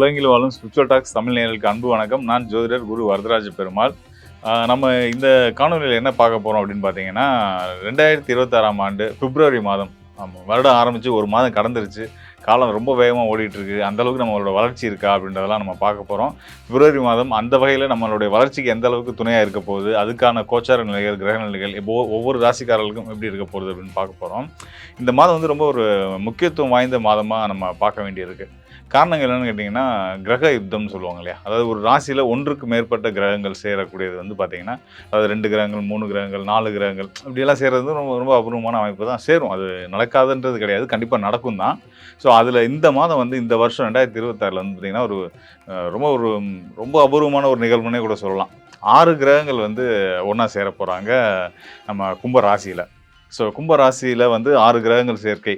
உலகில் வாழும் spiritual tax Tamil நேயர்களுக்கு அன்பு வணக்கம். நான் ஜோதிடர் குரு வரதராஜ பெருமாள். நம்ம இந்த காணொலியில் என்ன பார்க்க போகிறோம் அப்படின்னு பார்த்தீங்கன்னா, 2026ஆம் ஆண்டு பிப்ரவரி மாதம். ஆமாம், வருடம் ஆரம்பித்து ஒரு மாதம் கடந்துருச்சு. காலம் ரொம்ப வேகமாக ஓடிட்டுருக்கு. அந்தளவுக்கு நம்மளோட வளர்ச்சி இருக்கா அப்படின்றதெல்லாம் நம்ம பார்க்க போகிறோம். பிப்ரவரி மாதம் அந்த வகையில் நம்மளுடைய வளர்ச்சிக்கு எந்த அளவுக்கு துணையாக இருக்க போகுது, அதுக்கான கோச்சார நிலைகள், கிரக நிலைகள் ஒவ்வொரு ராசிக்காரர்களுக்கும் எப்படி இருக்க போகுது அப்படின்னு பார்க்க போகிறோம். இந்த மாதம் வந்து ரொம்ப ஒரு முக்கியத்துவம் வாய்ந்த மாதமாக நம்ம பார்க்க வேண்டியிருக்கு. காரணங்கள் என்னென்னு கேட்டிங்கன்னா, கிரக யுத்தம்னு சொல்லுவாங்க இல்லையா? அதாவது ஒரு ராசியில் ஒன்றுக்கு மேற்பட்ட கிரகங்கள் சேரக்கூடியது வந்து பார்த்திங்கன்னா, அதாவது 2 கிரகங்கள், 3 கிரகங்கள், 4 கிரகங்கள் இப்படியெல்லாம் சேர்றது வந்து ரொம்ப ரொம்ப அபூர்வமான அமைப்பு தான். சேரும், அது நடக்காதுன்றது கிடையாது, கண்டிப்பாக நடக்கும் தான். ஸோ அதில் இந்த மாதம் வந்து இந்த வருஷம் 2026 வந்து பார்த்திங்கன்னா ஒரு ரொம்ப அபூர்வமான ஒரு நிகழ்வுன்னே கூட சொல்லலாம். 6 கிரகங்கள் வந்து ஒன்றா சேர போகிறாங்க நம்ம கும்ப ராசியில். ஸோ கும்ப ராசியில் வந்து 6 கிரகங்கள் சேர்க்கை.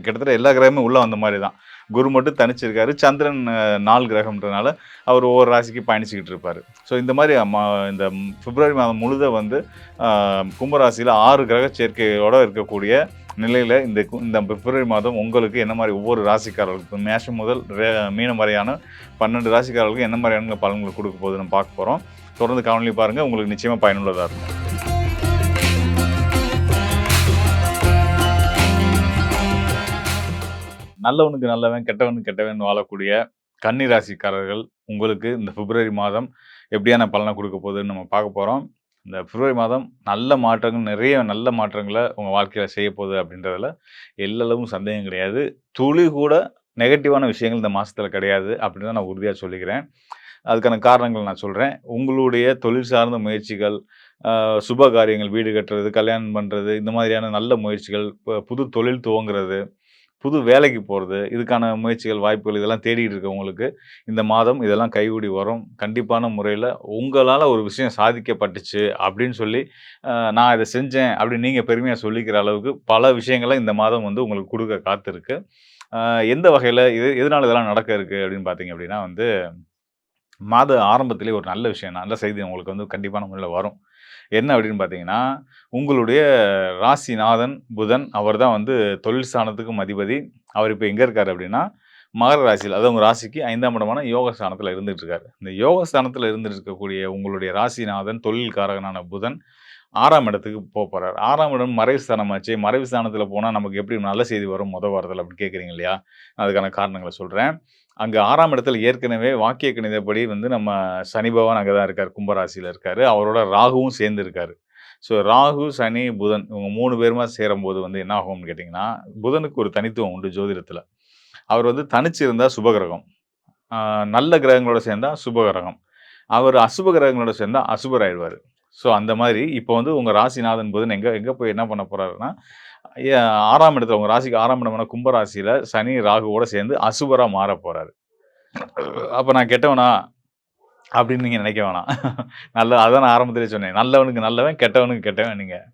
கிட்டத்தட்ட எல்லா கிரகமும் உள்ளே வந்த மாதிரி தான். குரு மட்டும் தனிச்சிருக்காரு. சந்திரன் 4 கிரகம்ன்றனால அவர் ஒவ்வொரு ராசிக்கு பயணிச்சுக்கிட்டு இருப்பார். ஸோ இந்த மாதிரி இந்த பிப்ரவரி மாதம் முழுத வந்து கும்பராசியில் 6 கிரக சேர்க்கையோடு இருக்கக்கூடிய நிலையில் இந்த பிப்ரவரி மாதம் உங்களுக்கு என்ன மாதிரி ஒவ்வொரு ராசிக்காரர்களுக்கும் மேஷம் முதல் மீனம் வரையான 12 ராசிக்காரர்களுக்கும் என்ன மாதிரியான பலன்கள் கொடுக்க போகுதுன்னு பார்க்க போகிறோம். தொடர்ந்து காணொலி பாருங்கள், உங்களுக்கு நிச்சயமாக பயனுள்ளதாக இருக்கும். நல்லவனுக்கு நல்லவன், கெட்டவனுக்கு கெட்டவன் வாழக்கூடிய கன்னி ராசிக்காரர்கள் உங்களுக்கு இந்த பிப்ரவரி மாதம் எப்படியான பலனை கொடுக்க போகுதுன்னு நம்ம பார்க்க போகிறோம். இந்த பிப்ரவரி மாதம் நல்ல மாற்றங்கள், நிறைய நல்ல மாற்றங்களை உங்கள் வாழ்க்கையில் செய்ய போகுது அப்படின்றதுல எல்லளவும் சந்தேகம் கிடையாது. துளி கூட நெகட்டிவான விஷயங்கள் இந்த மாதத்தில் கிடையாது அப்படின்னு தான் நான் உறுதியாக சொல்லிக்கிறேன். அதுக்கான காரணங்கள் நான் சொல்கிறேன். உங்களுடைய தொழில் சார்ந்த முயற்சிகள், சுப காரியங்கள், வீடு கட்டுறது, கல்யாணம் பண்ணுறது, இந்த மாதிரியான நல்ல முயற்சிகள், புது தொழில் துவங்குறது, புது வேலைக்கு போகிறது, இதுக்கான முயற்சிகள், வாய்ப்புகள் இதெல்லாம் தேடிட்டு இருக்கவங்களுக்கு இந்த மாதம் இதெல்லாம் கைகூடி வரும். கண்டிப்பான முறையில் உங்களால் ஒரு விஷயம் சாதிக்கப்பட்டுச்சு அப்படின்னு சொல்லி நான் இதை செஞ்சேன் அப்படின்னு நீங்கள் பெருமையாக சொல்லிக்கிற அளவுக்கு பல விஷயங்களை இந்த மாதம் வந்து உங்களுக்கு கொடுக்க காத்திருக்கு. எந்த வகையில் எதனால் இதெல்லாம் நடக்க இருக்குது அப்படின்னு பார்த்தீங்க அப்படின்னா வந்து, மாத ஆரம்பத்திலே ஒரு நல்ல விஷயம், நல்ல செய்தி உங்களுக்கு வந்து கண்டிப்பான முறையில் வரும். என்ன அப்படின்னு பார்த்தீங்கன்னா, உங்களுடைய ராசிநாதன் புதன், அவர் தான் வந்து தொழில் ஸ்தானத்துக்கும் அதிபதி. அவர் இப்போ எங்கே இருக்கார் அப்படின்னா, மகர ராசியில், அதாவது உங்கள் ராசிக்கு 5ஆம் இடமான யோக ஸ்தானத்தில் இருந்துகிட்டு இருக்காரு. இந்த யோக ஸ்தானத்தில் இருந்துட்டு இருக்கக்கூடிய உங்களுடைய ராசிநாதன் தொழில்காரகனான புதன் 6ஆம் இடத்துக்கு போகிறார். 6ஆம் இடம் மறைவு ஸ்தானமாச்சு. மறைவு ஸ்தானத்தில் போனால் நமக்கு எப்படி நல்ல செய்தி வரும் வாரத்தில் அப்படின்னு கேட்குறீங்க இல்லையா? அதுக்கான காரணங்களை சொல்கிறேன். அங்கே 6ஆம் இடத்துல ஏற்கனவே வாக்கிய கணிதப்படி வந்து நம்ம சனி பகவான் அங்கே தான் இருக்கார், கும்பராசியில் இருக்கார். அவரோட ராகுவும் சேர்ந்து இருக்கார். ஸோ ராகு, சனி, புதன் இவங்க 3 பேருமா சேரும்போது வந்து என்ன ஆகும்னு கேட்டிங்கன்னா, புதனுக்கு ஒரு தனித்துவம் உண்டு ஜோதிடத்தில். அவர் வந்து தனிச்சு இருந்தால் சுபகிரகம், நல்ல கிரகங்களோட சேர்ந்தால் சுபகிரகம். அவர் அசுப கிரகங்களோட சேர்ந்தால் அசுபர் ஆயிடுவார். ஸோ அந்த மாதிரி இப்போ வந்து உங்கள் ராசிநாதன் புதன் எங்கே போய் என்ன பண்ண போகிறாருன்னா, 6ஆம் இடத்துல, உங்கள் ராசிக்கு 6ஆம் இடமான கும்பராசியில் சனி ராகுவோட சேர்ந்து அசுபராக மாற போகிறாரு. அப்போ நான் கெட்டவனா அப்படின்னு நீங்கள் நினைக்க வேணாம். அதான் நான் ஆரம்பத்திலே சொன்னேன், நல்லவனுக்கு நல்லவன், கெட்டவனுக்கு கெட்டவன் நீங்கள்.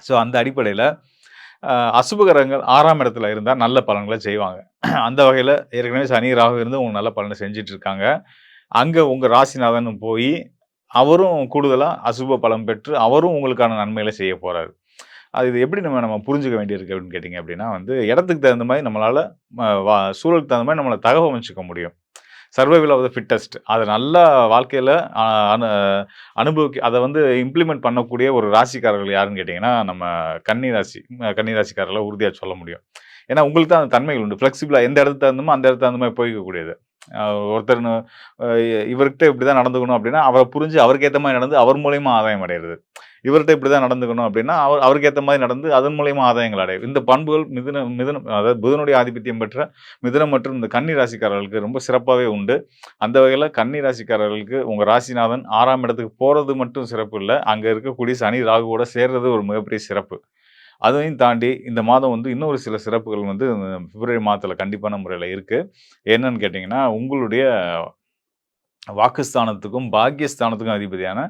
ஸோ அந்த அடிப்படையில் அசுபகிரகங்கள் 6ஆம் இடத்துல இருந்தால் நல்ல பலன்களை செய்வாங்க. அந்த வகையில் ஏற்கனவே சனி ராகு இருந்து உங்களுக்கு நல்ல பலனை செஞ்சுட்டு இருக்காங்க. அங்கே உங்கள் ராசிநாதன் போய் அவரும் கூடுதலாக அசுப பலம் பெற்று அவரும் உங்களுக்கான நன்மைகளை செய்ய போகிறாரு. இது எப்படி நம்ம புரிஞ்சுக்க வேண்டியிருக்கு அப்படின்னு கேட்டிங்க அப்படின்னா வந்து, இடத்துக்கு தகுந்த மாதிரி நம்மளால் சூழலுக்கு தகுந்த மாதிரி நம்மளை தகவமைச்சிக்க முடியும். சர்வைவல் ஆஃப் த ஃபிட்டஸ்ட், அதை நல்லா வாழ்க்கையில் அதை வந்து இம்ப்ளிமெண்ட் பண்ணக்கூடிய ஒரு ராசிக்காரர்கள் யாருன்னு கேட்டிங்கன்னா, நம்ம கன்னிராசிக்காரர்களை உறுதியாக சொல்ல முடியும். ஏன்னா உங்களுக்கு தான் அந்த தன்மைகள் உண்டு. ஃப்ளெக்சிபிளாக எந்த இடத்துக்கு தகுந்தமோ அந்த இடத்துக்கு தகுந்த மாதிரி போய்க்கக்கூடியது. ஒருத்தர் இவர்கிட்ட இப்படி தான் நடந்துக்கணும் அப்படின்னா அவரை புரிஞ்சு அவருக்கு ஏற்ற மாதிரி நடந்து அவர் மூலயமா ஆதாயம் அடைகிறது. இவர்கிட்ட இப்படி தான் நடந்துக்கணும் அப்படின்னா அவருக்கு ஏற்ற மாதிரி நடந்து அதன் மூலயமா ஆதாயங்கள் அடையும். இந்த பண்புகள் மிதுனம் அதாவது புதனுடைய ஆதிபத்தியம் பெற்ற மிதுனம் மற்றும் இந்த கன்னி ராசிக்காரர்களுக்கு ரொம்ப சிறப்பாகவே உண்டு. அந்த வகையில் கன்னி ராசிக்காரர்களுக்கு உங்கள் ராசிநாதன் 6ஆம் இடத்துக்கு போகிறது மட்டும் சிறப்பு இல்லை, அங்கே இருக்கக்கூடிய சனி ராகுவோட சேர்றது ஒரு மிகப்பெரிய சிறப்பு. அதையும் தாண்டி இந்த மாதம் வந்து இன்னொரு சில சிறப்புகள் வந்து பிப்ரவரி மாதத்தில் கண்டிப்பான முறையில் இருக்குது. என்னன்னு கேட்டிங்கன்னா, உங்களுடைய வாக்குஸ்தானத்துக்கும் பாக்கியஸ்தானத்துக்கும் அதிபதியான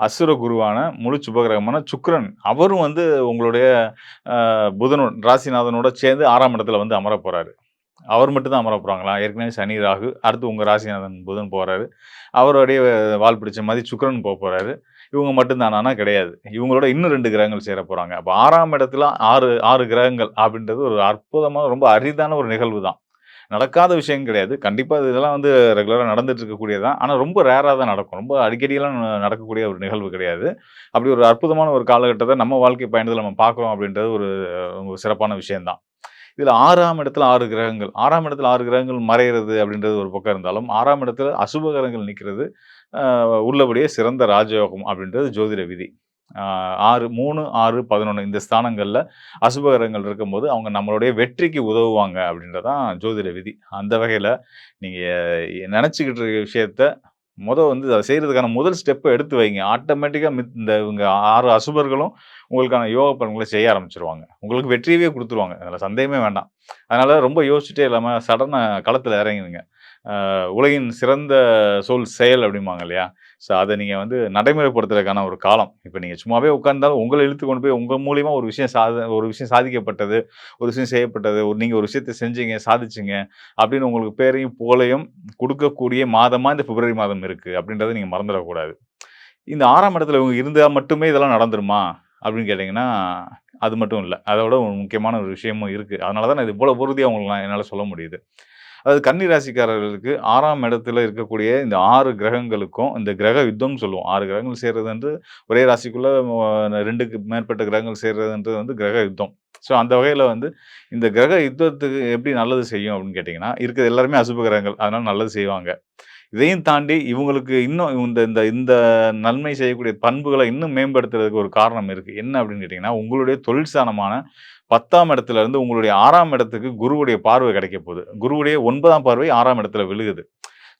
அசுர குருவான முழு சுபகிரகமான சுக்கிரன், அவரும் வந்து உங்களுடைய ராசிநாதனோட சேர்ந்து 6ஆம் இடத்துல வந்து அமர போகிறாரு. அவர் மட்டும் தான் அமர போகிறாங்களா? ஏற்கனவே சனி ராகு, அடுத்து உங்கள் ராசிநாதன் புதன் போகிறாரு. அவருடைய வால் பிடிச்ச மாதிரி சுக்கிரன் போகிறாரு. இவங்க மட்டும்தானா? கிடையாது. இவங்களோட இன்னும் 2 கிரகங்கள் சேர போகிறாங்க. அப்போ 6ஆம் இடத்துல 6 கிரகங்கள் அப்படின்றது ஒரு அற்புதமான ரொம்ப அரிதான ஒரு நிகழ்வு தான். நடக்காத விஷயம் கிடையாது. கண்டிப்பா இதெல்லாம் வந்து ரெகுலரா நடந்துட்டு இருக்கக்கூடியது தான். ஆனா ரொம்ப ரேரா தான் நடக்கும். ரொம்ப அடிக்கடிலாம் நடக்கக்கூடிய ஒரு நிகழ்வு கிடையாது. அப்படி ஒரு அற்புதமான ஒரு காலகட்டத்த நம்ம வாழ்க்கை பயணத்தில நம்ம பார்க்குறோம் அப்படின்றது ஒரு சிறப்பான விஷயம் தான். இதுல 6ஆம் இடத்துல 6 கிரகங்கள். 6ஆம் இடத்துல 6 கிரகங்கள் மறையிறது அப்படின்றது ஒரு பக்கம் இருந்தாலும், 6ஆம் இடத்துல அசுப கிரகங்கள் நிக்கிறது, அ உள்ளபடியே சிறந்த ராஜயோகம் அப்படின்றது ஜோதிட விதி. அ 6 3, 6, 11 இந்த ஸ்தானங்கள்ல அசுப கிரகங்கள் இருக்கும்போது, அவங்க நம்மளுடைய வெற்றிக்கு உதவுவாங்க அப்படின்றது தான் ஜோதிட விதி. அந்த வகையில நீங்க நெனச்சுக்கிட்டு இருக்க விஷயத்த வந்து அத செய்றதுக்கான முதல் ஸ்டெப்ப எடுத்து வைங்க. ஆட்டோமேட்டிக்கா இந்த இவங்க 6 அசுபர்களும் உங்களுக்கான யோக பலன்கள செய்ய ஆரம்பிச்சுருவாங்க. உங்களுக்கு வெற்றியவே குடுத்துருவாங்க. அதுல சந்தேகமே வேண்டாம். அதனால ரொம்ப யோசிச்சுட்டே இல்லாம சடனா களத்துல இறங்கிருங்க. உலகின் சிறந்த சொல் செயல் அப்படிம்பாங்க இல்லையா? ஸோ அத நீங்க வந்து நடைமுறைப்படுத்துறதுக்கான ஒரு காலம். இப்ப நீங்க சும்மாவே உட்கார்ந்தாலும் உங்கள இழுத்து கொண்டு போய் உங்க மூலியமா ஒரு விஷயம் சாதிக்கப்பட்டது, ஒரு விஷயம் செய்யப்பட்டது, நீங்க ஒரு விஷயத்த செஞ்சீங்க, சாதிச்சீங்க அப்படின்னு உங்களுக்கு பேரையும், புகழையும் குடுக்கக்கூடிய மாதமா இந்த பிப்ரவரி மாதம் இருக்கு. அப்படின்றத நீங்க மறந்துறக்கூடாது. இந்த 6ஆம் இடத்துல இவங்க இருந்தா மட்டுமே இதெல்லாம் நடந்துருமா? அப்படின்னு கேட்டீங்கன்னா, அது மட்டும் இல்ல. அதோட ஒரு முக்கியமான ஒரு விஷயமும் இருக்கு. அதனால தான் நான் இது இவ்வளவு உறுதியா உங்களுக்கு என்னால சொல்ல முடியுது. அதாவது கன்னி ராசிக்காரர்களுக்கு 6ஆம் இடத்துல இருக்கக்கூடிய இந்த 6 கிரகங்களுக்கும், இந்த கிரக யுத்தம்னு சொல்லுவோம். 6 கிரகங்கள் சேர்றது வந்து ஒரே ராசிக்குள்ள 2க்கு மேற்பட்ட கிரகங்கள் சேர்றதுன்றது வந்து கிரக யுத்தம். ஸோ அந்த வகையில வந்து இந்த கிரக யுத்தத்துக்கு எப்படி நல்லது செய்யும் அப்படின்னு கேட்டீங்கன்னா, இருக்கிறது எல்லாருமே அசுப கிரகங்கள். அதனால நல்லது செய்வாங்க. இதையும் தாண்டி இவங்களுக்கு இன்னும் இந்த இந்த இந்த நன்மை செய்யக்கூடிய பண்புகள இன்னும் மேம்படுத்துறதுக்கு ஒரு காரணம் இருக்கு. என்ன அப்படின்னு கேட்டீங்கன்னா, உங்களுடைய தொழில் ஸ்தானமான 10ஆம் இடத்துல இருந்து உங்களுடைய 6ஆம் இடத்துக்கு குருவுடைய பார்வை கிடைக்கப் போகுது. குருவுடைய 9ஆம் பார்வை 6ஆம் இடத்துல விழுகுது.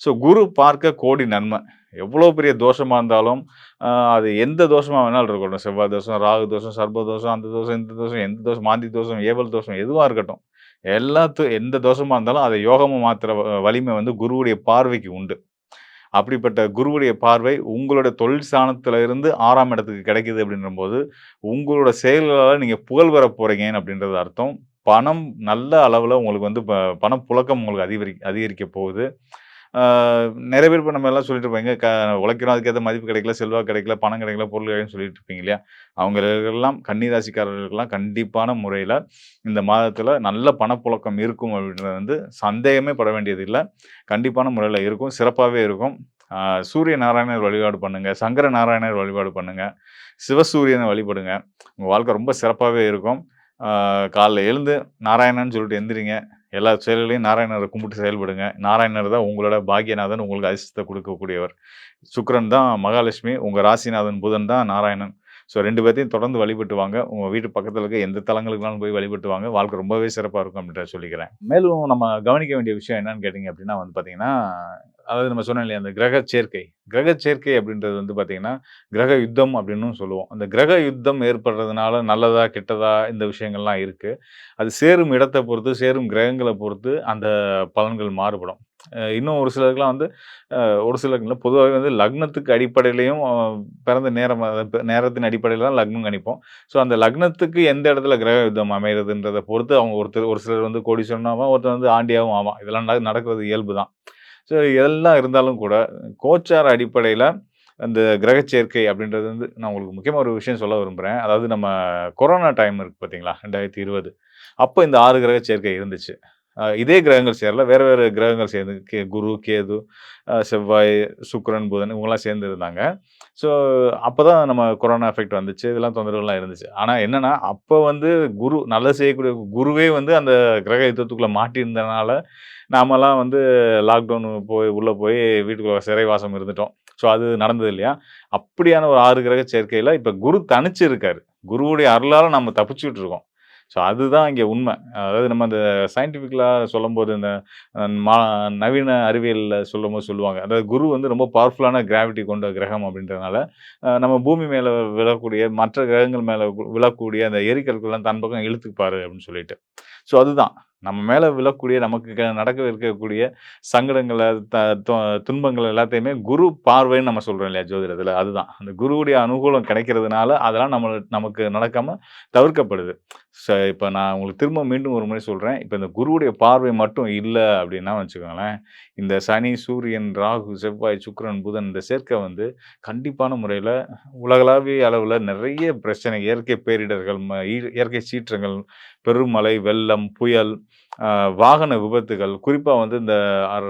ஸோ குரு பார்க்க கோடி நன்மை. எவ்வளோ பெரிய தோஷமா இருந்தாலும், அ அது எந்த தோஷமா வேணாலும் இருக்கட்டும். செவ்வாய் தோஷம், ராகு தோஷம், சர்ப்ப தோஷம், அந்த தோஷம், இந்த தோஷம், எந்த தோஷம், மாந்தி தோஷம், ஏவல் தோஷம் எதுவா இருக்கட்டும். எந்த தோஷமா இருந்தாலும் அத யோகமா மாத்துற வலிமை வந்து குருவுடைய பார்வைக்கு உண்டு. அப்படிப்பட்ட குருவுடைய பார்வை உங்களோட தொழில் ஸ்தானத்துல இருந்து 6ஆம் இடத்துக்கு கிடைக்குது அப்படின்றபோது, உங்களோட செயல்களால நீங்க புகழ் பெற போறீங்கன்னு அப்படின்றது அர்த்தம். பணம் நல்ல அளவுல உங்களுக்கு வந்து பணப்புழக்கம் உங்களுக்கு அதிகரிக்க போகுது. ஆ நெறைய பேர் இப்ப நம்ம எல்லாம் சொல்லிட்டு இருப்பாங்க. உழைக்கிறோம் அதுக்கேத்த மதிப்பு கிடைக்கல, செல்வாக்கு கிடைக்கல, பணம் கிடைக்கல, பொருள் கிடைக்கலன்னு சொல்லிட்டு இருப்பீங்க இல்லையா? அவங்களுக்கெல்லாம் கன்னி ராசிக்காரர்களுக்கெல்லாம் கண்டிப்பான முறையில இந்த மாதத்துல நல்ல பணப்புழக்கம் இருக்கும் அப்படின்றது வந்து சந்தேகமே பட வேண்டியது இல்ல. கண்டிப்பான முறையில இருக்கும். சிறப்பாவே இருக்கும். ஆ சூரிய நாராயணர் வழிபாடு பண்ணுங்க. சங்கர நாராயணர் வழிபாடு பண்ணுங்க. சிவசூரியனை வழிபடுங்க. உங்க வாழ்க்கை ரொம்ப சிறப்பாவே இருக்கும். ஆ காலைல எழுந்து நாராயணன்னு சொல்லிட்டு எந்திரிங்க. எல்லா செயல்களையும் நாராயணர கும்பிட்டு செயல்படுங்க. நாராயணர் தான் உங்களோட பாக்கியநாதன், உங்களுக்கு அதிர்ஷ்டத்த குடுக்கக்கூடியவர். சுக்கிரன் தான் மகாலட்சுமி, உங்க ராசிநாதன் புதன் தான் நாராயணன். ஸோ 2 பேத்தையும் தொடர்ந்து வழிபட்டு வாங்க. உங்க வீட்டு பக்கத்துல இருக்க எந்த தலங்களுக்குனாலும் போய் வழிபட்டு வாங்க. வாழ்க்கை ரொம்பவே சிறப்பா இருக்கும் அப்படின்றத சொல்லிக்கிறேன். மேலும் நம்ம கவனிக்க வேண்டிய விஷயம் என்னன்னு கேட்டீங்க அப்படின்னா வந்து பார்த்தீங்கன்னா, அதாவது நம்ம சொன்னோம் இல்லையா, அந்த கிரக சேர்க்கை. கிரக சேர்க்கை அப்படின்றது வந்து பார்த்தீங்கன்னா, கிரக யுத்தம் அப்படின்னும் சொல்லுவோம். அந்த கிரக யுத்தம் ஏற்படுறதுனால நல்லதா, கெட்டதா இந்த விஷயங்கள்லாம் இருக்கு. அது சேரும் இடத்த பொறுத்து, சேரும் கிரகங்கள பொறுத்து அந்த பலன்கள் மாறுபடும். இன்னும் ஒரு சிலருக்குலாம் வந்து ஒரு சிலருக்கு இல்ல பொதுவாவே வந்து லக்னத்துக்கு அடிப்படையிலயும் பிறந்த நேரம் நேரத்தின் அடிப்படையில தான் லக்னம் கணிப்போம். ஸோ அந்த லக்னத்துக்கு எந்த இடத்துல கிரக யுத்தம் அமைறதுன்றத பொறுத்து அவங்க ஒரு சிலர் வந்து கோடீஸ்வரனும் ஆவான், ஒருத்தன் வந்து ஆண்டியாவும் ஆவான். இதெல்லாம் நடக்கிறது இயல்பு தான். ஸோ இதெல்லாம் இருந்தாலும் கூட, கோச்சார அடிப்படையில அந்த கிரக சேர்க்கை அப்படின்றது வந்து நான் உங்களுக்கு முக்கியமா ஒரு விஷயம் சொல்ல விரும்புறேன். அதாவது நம்ம கொரோனா டைம் இருக்கு பார்த்தீங்களா? 2020 அப்ப இந்த 6 கிரக சேர்க்கை இருந்துச்சு. இதே கிரகங்கள் சேரல. வேற வேற கிரகங்கள் சேர்ந்து குரு, கேது, செவ்வாய், சுக்கிரன், புதன் இவங்கலாம் சேர்ந்து இருந்தாங்க. ஸோ அப்பதான் நம்ம கொரோனா எஃபெக்ட் வந்துச்சு. இதெல்லாம் தொந்தரவுலாம் இருந்துச்சு. ஆனா என்னன்னா, அப்ப வந்து நல்லது செய்யக்கூடிய குருவே வந்து அந்த கிரக யுத்தத்துக்குள்ள மாட்டியிருந்தனால, நாமலாம் வந்து லாக்டவுன் உள்ள போய் வீட்டுக்குள்ள சிறைவாசம் இருந்துட்டோம். ஸோ அது நடந்தது இல்லையா? அப்படியான ஒரு 6 கிரக சேர்க்கையில இப்ப குரு தனிச்சு இருக்காரு. குருவுடைய அருளால நம்ம தப்பிச்சுட்டு இருக்கோம். ஸோ அதுதான் இங்க உண்ம. அதாவது நம்ம அந்த சயின்டிஃபிக்கலா சொல்லும்போது, இந்த அ மா நவீன அறிவியல்ல சொல்லும்போது சொல்லுவாங்க. அதாவது குரு வந்து ரொம்ப பவர்ஃபுல்லான கிராவிட்டி கொண்ட கிரகம் அப்படின்றதுனால, நம்ம பூமி மேல விழக்கூடிய மற்ற கிரகங்கள் மேல விழக்கூடிய அந்த எரிக்கற்கள்லாம் தன் பக்கம் இழுத்துப்பாரு அப்படின்னு சொல்லிட்டு. ஸோ அதுதான். நம்ம மேல விழக்கூடிய நமக்கு நடக்க இருக்கக்கூடிய சங்கடங்கள, த தொ துன்பங்கள் எல்லாத்தையுமே குரு பார்வைன்னு நம்ம சொல்றோம் இல்லையா ஜோதிடத்துல. அதுதான். அந்த குருவுடைய அனுகூலம் கிடைக்கிறதுனால, அதெல்லாம் நமக்கு நடக்காம தவிர்க்கப்படுது. இப்ப நான் உங்களுக்கு திரும்ப மீண்டும் ஒரு முறை சொல்றேன். இப்ப இந்த குருவுடைய பார்வை மட்டும் இல்ல அப்டின்னா வச்சுக்கோங்களேன், இந்த சனி, சூரியன், ராகு, செவ்வாய், சுக்கிரன், புதன் இந்த சேர்க்கை வந்து கண்டிப்பான முறையில உலகளாவிய அளவுல நெறைய பிரச்சனை, இயற்கை பேரிடர்கள், இயற்கை சீற்றங்கள், பெருமழை, வெள்ளம், புயல், அ வாகன விபத்துகள், குறிப்பா வந்து இந்த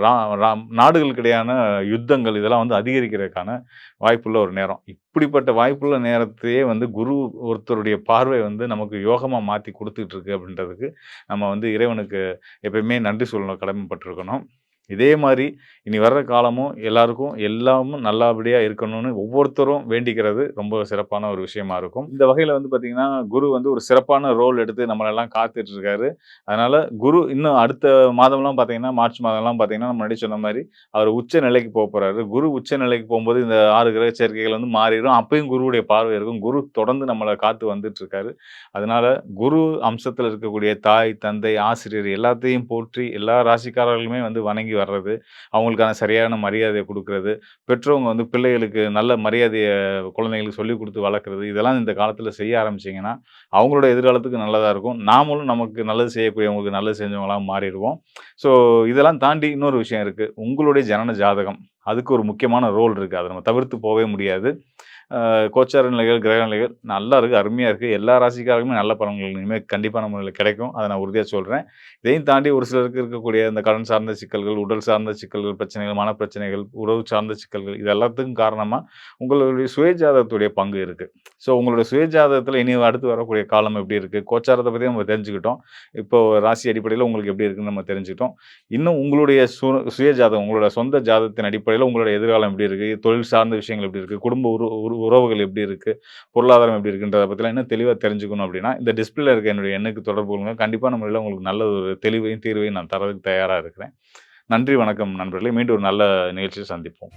ரா ராம் நாடுகளுக்கு இடையான யுத்தங்கள் இதெல்லாம் வந்து அதிகரிக்கிறதுக்கான வாய்ப்புள்ள ஒரு நேரம். இப்படிப்பட்ட வாய்ப்புள்ள நேரத்தையே வந்து குரு ஒருத்தருடைய பார்வை வந்து நமக்கு யோகமா மாத்தி குடுத்துட்டு இருக்கு அப்படின்றதுக்கு, நம்ம வந்து இறைவனுக்கு எப்பயுமே நன்றி சொல்லணும், கடமைப்பட்டுருக்கணும். இதே மாரி இனி வர்ற காலமும் எல்லாருக்கும் எல்லாமும் நல்லபடியா இருக்கணும்னு ஒவ்வொருத்தரும் வேண்டிக்கிறது ரொம்ப சிறப்பான ஒரு விஷயமா இருக்கும். இந்த வகையில வந்து பார்த்தீங்கன்னா, குரு வந்து ஒரு சிறப்பான ரோல் எடுத்து நம்மளெல்லாம் காத்துட்டு இருக்காரு. அதனால குரு இன்னும் அடுத்த மாதம்லாம் பார்த்தீங்கன்னா, மார்ச் மாதம்லாம் பார்த்தீங்கன்னா, நான் முன்னாடி சொன்ன மாரி அவர் உச்ச நிலைக்கு போப்போறாரு. குரு உச்ச நிலைக்கு போம்போது இந்த 6 கிரக சேர்க்கைகள் வந்து மாறிரும். அப்பயும் குருவுடைய பார்வை இருக்கும். குரு தொடர்ந்து நம்மள காத்து வந்துட்டு இருக்காரு. அதனால குரு அம்சத்துல இருக்கக்கூடிய தாய், தந்தை, ஆசிரியர் எல்லாத்தையும் போற்றி எல்லா ராசிக்காரர்களுமே வந்து வணங்கி வர்றது, அவங்களுக்கான சரியான மரியாதைய குடுக்குறது, பெற்றவங்க வந்து பிள்ளைகளுக்கு நல்ல மரியாதைய குழந்தைகளுக்கு சொல்லிக் குடுத்து வளர்க்குறது, இதெல்லாம் இந்த காலத்துல செய்ய ஆரம்பிச்சீங்கன்னா, அவங்களோட எதிர்காலத்துக்கு நல்லதா இருக்கும். நாமளும் நமக்கு நல்லது செய்யக்கூடியவங்களுக்கு நல்லது செஞ்சவங்களா மாறிருவோம். ஸோ இதெல்லாம் தாண்டி இன்னொரு விஷயம் இருக்கு. உங்களுடைய ஜனன ஜாதகம். அதுக்கு ஒரு முக்கியமான ரோல் இருக்கு. அத நம்ம தவிர்த்து போவே முடியாது. கோச்சார நிலைகள், கிரக நிலைகள் நல்லா இருக்கு. அருமையா இருக்கு. எல்லா ராசிக்காரருக்குமே நல்ல பலன்கள் இனிமே கண்டிப்பான முறையில கிடைக்கும். அத நான் உறுதியா சொல்றேன். இதையும் தாண்டி ஒரு சிலருக்கு இருக்கக்கூடிய இந்த கடன் சார்ந்த சிக்கல்கள், உடல் சார்ந்த சிக்கல்கள், பிரச்சனைகள், மனப்பிரச்சனைகள், உறவு சார்ந்த சிக்கல்கள் இது எல்லாத்துக்கும் காரணமா உங்களுடைய சுயஜாதகத்துடைய பங்கு இருக்கு. ஸோ உங்களுடைய சுயஜாதகத்துல இனி அடுத்து வரக்கூடிய காலம் எப்படி இருக்கு? கோச்சாரத்த பத்தி நம்ம தெரிஞ்சுக்கிட்டோம். இப்போ ராசி அடிப்படையில உங்களுக்கு எப்படி இருக்குன்னு நம்ம தெரிஞ்சுக்கிட்டோம். இன்னும் உங்களுடைய சுயஜாதகம், உங்களோட சொந்த ஜாதகத்தின் அடிப்படையில உங்களோட எதிர்காலம் எப்படி இருக்கு? தொழில் சார்ந்த விஷயங்கள் எப்படி இருக்கு? குடும்ப உறவுகள் எப்படி இருக்கு? பொருளாதாரம் எப்படி இருக்குன்றத பத்திலாம் இன்னும் தெளிவா தெரிஞ்சுக்கணும் அப்படின்னா, இந்த டிஸ்ப்ளேல இருக்க என்னுடைய எண்ணுக்கு தொடர்பு கொள்ளுங்க. கண்டிப்பான முறையில உங்களுக்கு நல்ல ஒரு தெளிவையும், தீர்வையும் நான் தர்றதுக்கு தயாரா இருக்கிறேன். நன்றி, வணக்கம் நண்பர்களே. மீண்டும் ஒரு நல்ல நிகழ்ச்சியில் சந்திப்போம்.